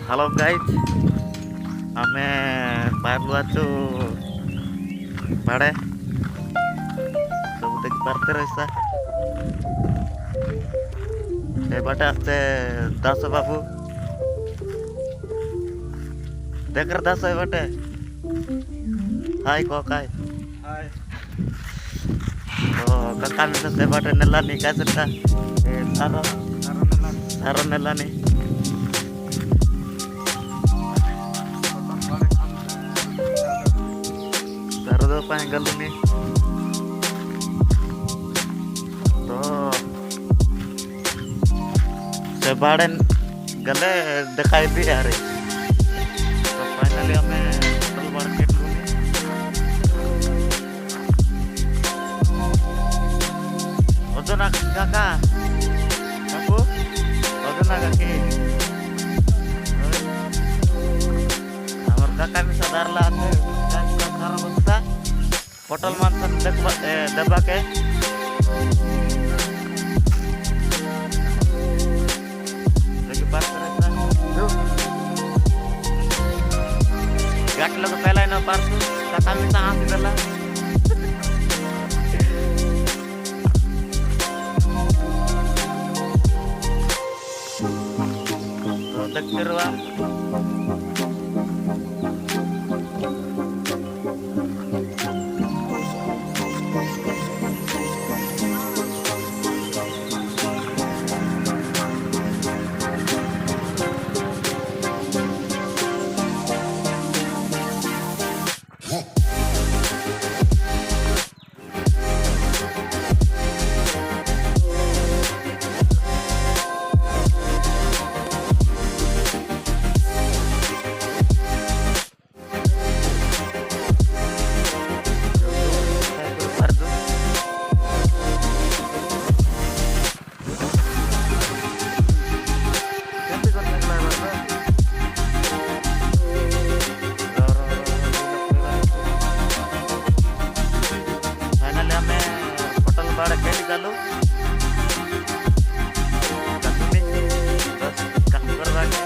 Halo guys, ame baru aja pare ସବୁ ଦେଖି ପାରତେ ରହିସା ଏବାଟେ ଆସ୍ତେ ଦାସ ବାବୁ ଦେଖର ଦାସ ଏବାଟେ ହାଇ କାଇ हाय ତ କାକା ମିଶ ସେବାଟେ ନେଲାନି କାଇ ସେଟା ଏ ସାର ନେଲାନି ସାର ଦେବା ପାଇଁ ଗଲୁନି ତ ସେବାଡ଼େ ଗଲେ ଦେଖାଇବି ଆରେ ତ ଫାଇନାଲି ଆମେ ଟୋଟାଲ ମାର୍କେଟ ଓଜନା କାକା କାକୁ ଓଜନା କାକି ଆମର କାକା ମିଶା ଦାରଲା আছে কার অবস্থা পটল মাংস দেখবা দেবাকে দেখি পার করে গাট লোক পেলাই না পারছু কাকা মিশা হাসি দেলা তো দেখতে রবা बाड़ा खेली चालू बस काम करवा के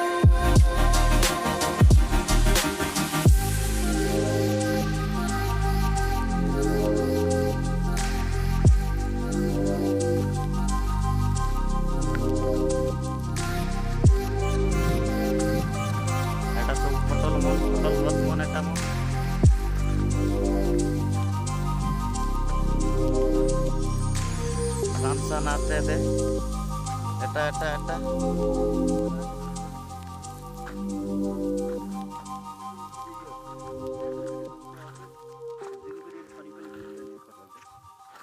এটা তো পটল বস মনে এটা রামসান আছে দে এটা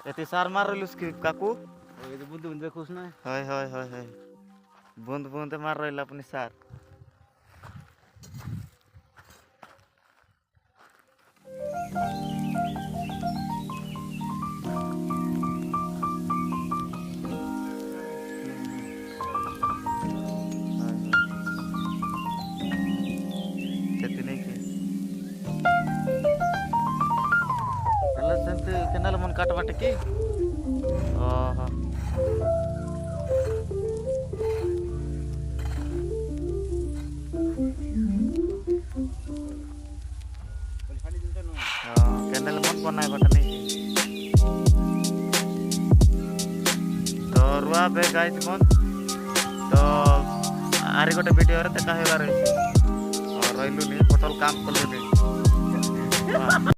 এটি সার মারলিস কি কাকু ये बुद्ध बुद्ध खुश ना হয় বুঁদ বুঁদ মার রইল আপনি সার କେନାଲ ମନ କାଟବାଟେ କି ଓହୋ କେନାଲ ମନ ବନାଇ ବାଟେ ନାଇଁ ତ ରୁଆ ବେ ଗାଇଛି ମନ ତ ଆରି ଗୋଟେ ଭିଡ଼ିଓରେ ଦେଖା ହେବାର ରହିଛି ରହିଲୁନି ପଟଲ କାମ କଲୁନି